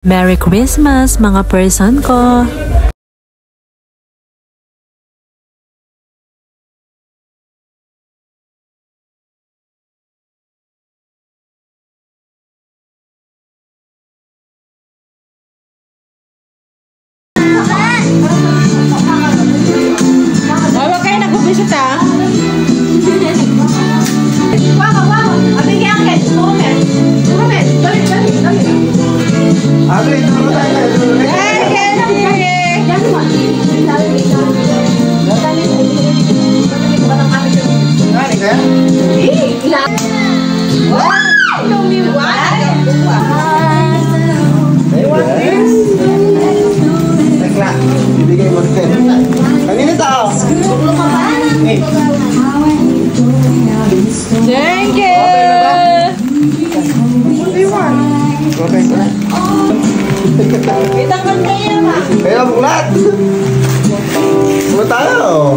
Merry Christmas mga person ko! Huwag kayo nag-ubisot ha? Thank you! Itang ganda yan ha? Kaya buklat! Ano tayo?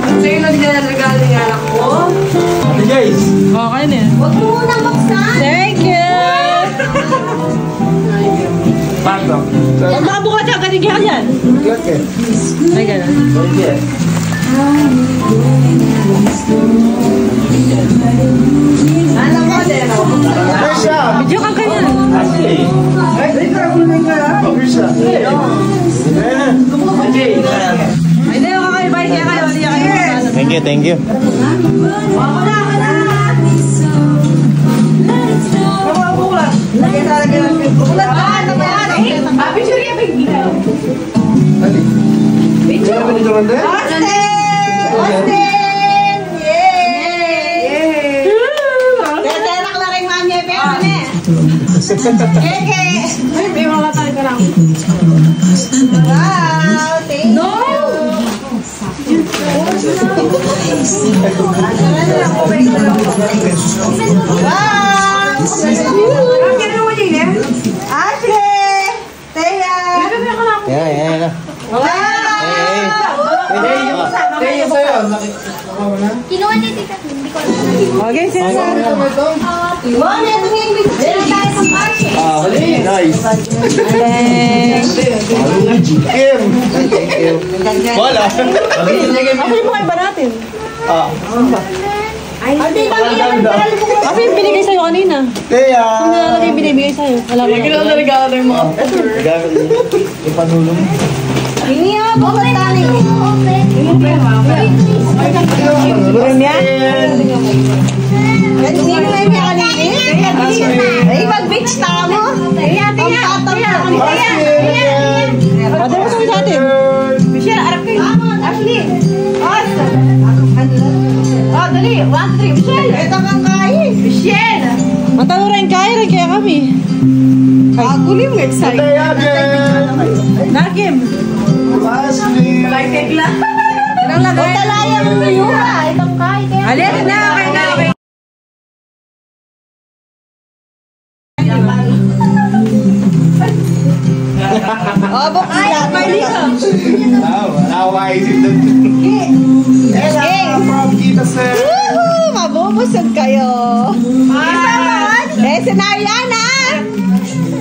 Ito yung nagregalo ng anak ko. Ate guys! Okay na. Huwag mo munang buksan. Thank you! Pato. Huwag makabuka siya. Ganigyan yan. Buklat eh. Ay, gano'n. Sige. Ano mo din? Bersha! Video ka kanya. Ashley! Ay, tara ko naman ka. Bersha! Okay. Ay, hindi ako kayo. Bye. Kaya kayo. Thank you, thank you. Wala. Buklat. Lagyan talaga ng buklat. Picture niya. Ali? Picture? Ano dito man din? Austin! Yay! Tetenak lang kay mami. Pero ne. Keke! Ay, may mga tayo ka lang. Wow! Thank you! Wow! Ashley! Teya! Yan. Wow! Thank sa'yo. Kinuha niya dito. Hindi ko alam. Okay, sino sa ano? Mami, ito yung bigyan tayo sa party. Nice. Kim. Thank you. Wala. Ako yung mga iba natin. Kasi yung binigay sa'yo kanina. Teya. Ano na yung binibigay sa'yo? Wala ba? Kailangan na regalo mo. Gamit mo. Ipanulong. Hindi nga po ba tayo? Meron yan? Sino na yung kanina? Ay, mag-beach na mo. Ang tatang mo. Ano mo sabi sa atin? Michelle, harap kayo. Ashley. Oh, dali. 1, 2, 3. Michelle. Ito kang kain. Michelle. Matalo rin kain. Kaya kami. Kagulim mo. Excited. Nakim. Ashley. Like lang. Anong lagay? Talaya mo sa iyo ha. Itong kahit kaya. Alin na. Okay. Oh, buksan. Nawaisip na. From Kita Sir. Mabubusog kayo. Si Nariana.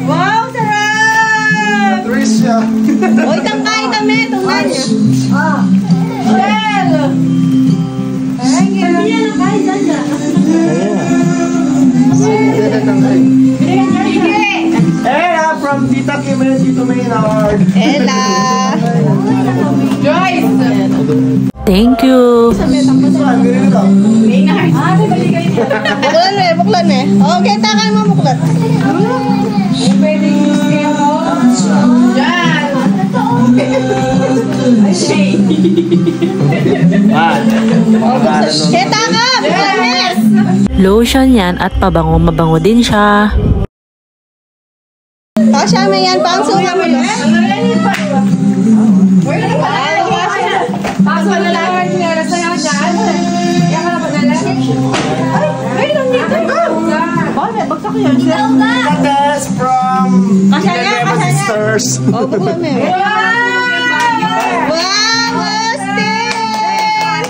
Wow, sarap. Tricia. O, itang kain kami. Tungnan niya. Shell. Thank you. Hindi na kain dyan. Ella from Tita Kim and Tito Maynard. Ella. Joyce. Thank you! Buklan eh. Okay, takan mo buklat. Kita ka! Buklan eh! Lotion yan at pabango-mabango din siya. Tasha, may yan. Pangsong nga mo yun. Pangsong na lang. Nasa yung dyan. Kaya ka na ba nalang? Ay, wait lang dito. Bakit? Bagsak ko yun. That's from Kasya Sisters. Oh, buklan mo yun. Wow! Austin!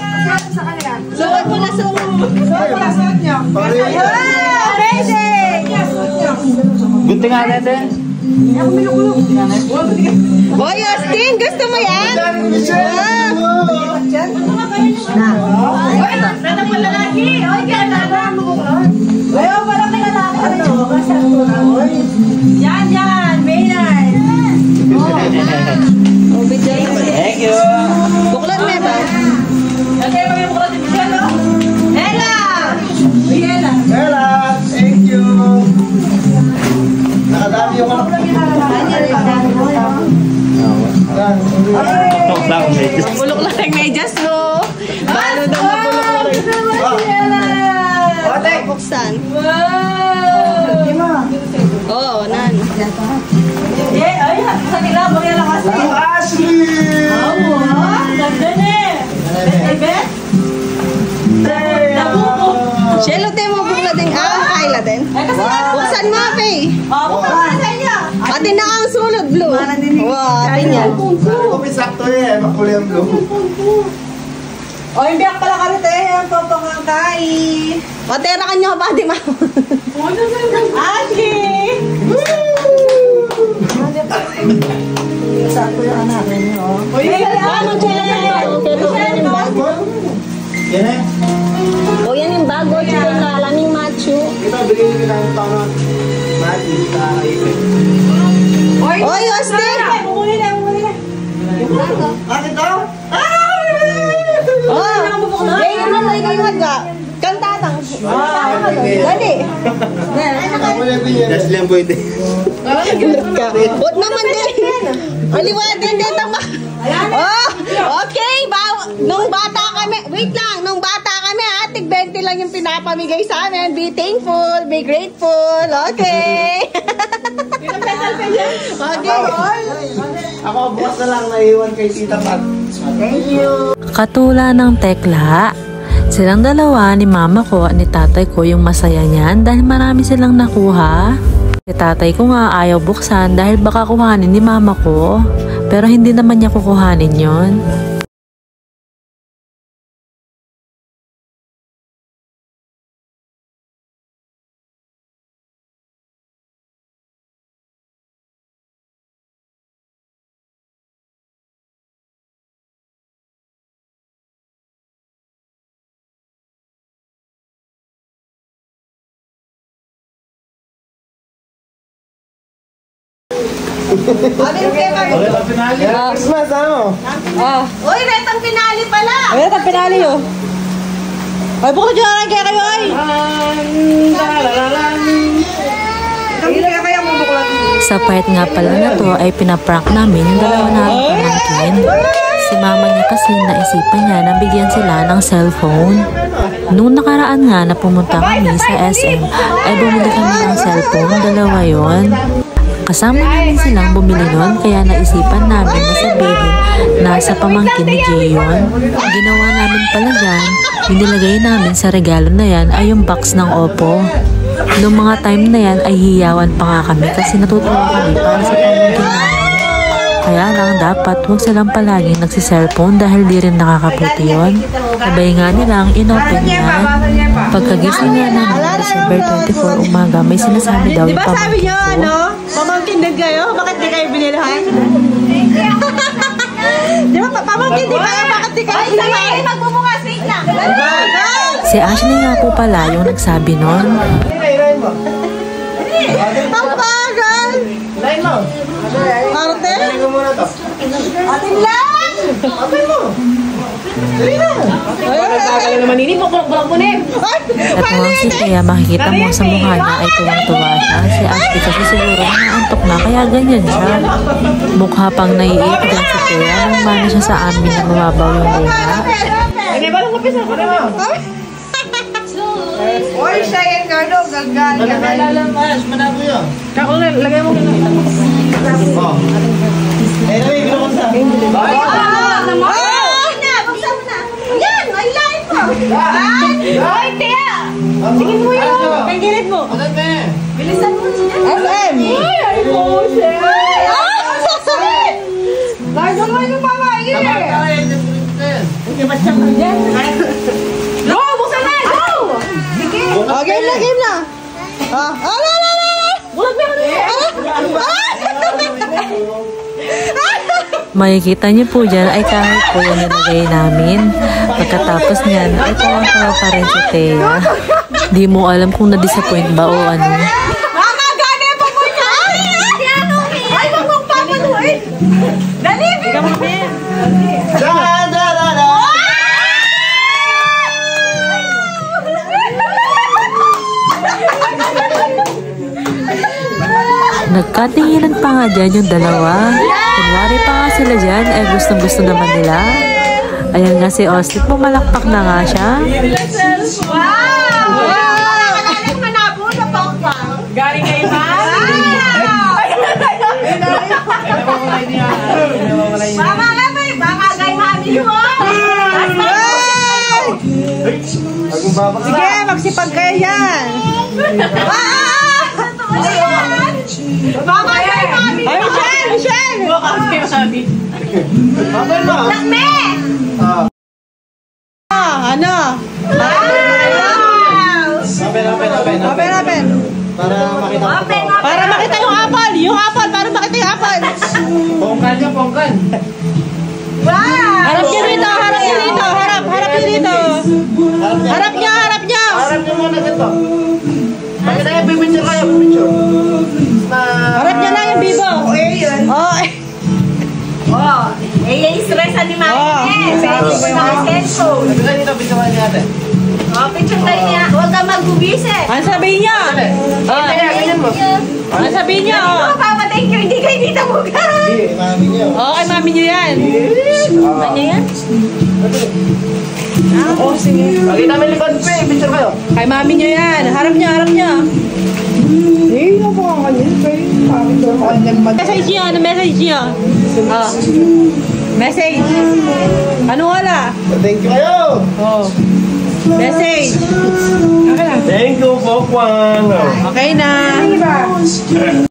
Suot mo na suot. Suot niyo. Wow! Amazing! Gunting nga natin. Boy, Austin, gusto mo yan? Yan, Maynard. Thank you. Buklat mo ba? Bella, thank you. Nakadami yung anak. Bulok lang ang medyas mo. Paano daw mabulok lang? Buksan. Oo, nan. Ay, sa nila, bagay lang kasi. Ashley! Ganda na eh. Bet? Shelo, tayo mo bukla din. Kaila din. Buksan mo, Faye. Buksan sa inyo. Ate na ang sulod, Blue. Wow, ate niya. Kumisakto eh, makuli ang blue. O, hindi ako pala karite. Ang papangangkay. O, tera ka nyo ba, di ma? Ashley! Sakto yung anak niyo. Uy, ano siya yung bago? Yan eh. O yan yung bago, chicken na alaming macho. Ito, bigyan nyo ng tono. Mati sa ipin. Oy, Austin! Bumuli na. Bakit daw? Oh, ganyan na tayo kayo nga. Kantatang. Dali. That's lang pwede. Huwag naman din. Aliwatin din tama. Oh, okay. Nung bata kami, wait lang, nung bata kami, tig 20 lang yung pinapamigay sa amin. Be thankful, be grateful. Okay. Okay. Ako, bukas na lang naiwan kay Tita Pat. Thank you. Katula ng tekla. Silang dalawa ni mama ko at ni tatay ko yung masaya niyan dahil marami silang nakuha. Si tatay ko nga ayaw buksan dahil baka kuhanin ni mama ko. Pero hindi naman niya kukuhanin yon. Christmas, ano? Uy, retang pinali pala. Ay, ito pinali yun. Ay, bukod dyan lang kaya kayo ay. Sa part nga pala na to ay pinaprank namin yung dalawa namin pamangkin. Si mama niya kasi naisipan niya na bigyan sila ng cellphone. Nung nakaraan nga na pumunta kami sa SM ay bumili kami ng cellphone, dalawa yon. Kasama namin silang bumili nun kaya naisipan namin na sabihin na sa pamangkin ni Jay yun. Ang ginawa namin pala dyan, yung nilagay namin sa regalo na yan ay yung box ng Oppo. Noong mga time na yan ay hiyawan pa nga kami kasi natutuwa kami para sa pamangkin namin. Kaya lang dapat huwag silang palaging nagsiselfone dahil di rin nakakabuti yun. Sabay nga nilang inopen yan. Pagkagising nga namin December 24 umaga may sinasabi daw yung Diba sabi pamangkin nyo, ko. ano? Pamangkin din kayo? Bakit di kayo binilhan? Di ba, pamangkin di kayo? Bakit di kayo binilhan? Ay, magbubukas, wait lang. Si Ashley nga po pala yung nagsabi nun. Line mo. Ang bagal! Line mo. Arte? Line mo muna to. Ating lang! Abay mo. Dali na. Kaya naman ini, bukulok-bulok mo na eh. At mga si Kaya makikita mo sa mukha niya ay tuwang-tuwa siya. Si Ashley kasi siguro naantok na kaya ganyan siya. Mukha pang naiiyak dyan si Kaya nang mani siya sa amin na mababaw yung luha. Hindi ba lang kapis ako na mo? Oy, siya yung gano, gagal. Mas, manabo yun. Kako na, lagay mo na. Oh. Eh, nami, binukon sa. Buksan mo na. Yan, may line mo. Oy, Tia! Sige mo yun. Ang gilid mo. Ano ba? Bilisan mo siya. SM! Ay, po siya. Largo mo yung mama. Go! Buksan na! Go! Oh, game na, game na. Ah, ala. Bulag na ka na! Makikita niyo po dyan ay kahit po yung nilagay namin. Pagkatapos niyan ay tawang-tawa pa rin si Thea. Di mo alam kung na-disappoint ba o ano. Mama, gani pa mo niya! Ay, wag mong papaluin! Dali! Ikaw mo Nagkatinginan pa nga dyan yung dalawa. Kunwari pa nga sila dyan, eh gustong-gusto naman nila. Ayan nga si Austin, pumalakpak na nga siya. Wow! Wow! Manabo na pa. Galing kayo ba? Mama nga ba? Baka gay mami mo. Sige, magsipag kayo yan. Mama gay mami mo. Ay, Michelle! Michelle! Lakme! Ano? Open. Para makita yung apple. Yung apple, para makita yung apple. Pongkan. Wow! Harap niyo rito, harap niyo rito. Harap niyo rito. Harap niyo. Harap niyo muna dito. Bakit tayo pipicture kayo? Harap niyo lang yung bibo. Oh, Oh, stress ni Mami. Pwede sa cellphone. Sabi ka dito, picture niyo natin. Oh, picture tayo niya. Huwag ka magbubise. ano sabihin niyo? Ganyan mo. Ano sabihin niyo? Oh, Papa, thank you. Hindi kayo dito buka. Mami niyo. Oh, kay mami niyo yan. Ano yan? Pakita mo yung likod pa eh. Picture kayo. Kay mami niyo yan. Harap niyo. Message niyo. Ano message niyo? Oh. Message. Ano wala? Thank you kayo. Oh. Message. Thank you, Pokwang. Okay na.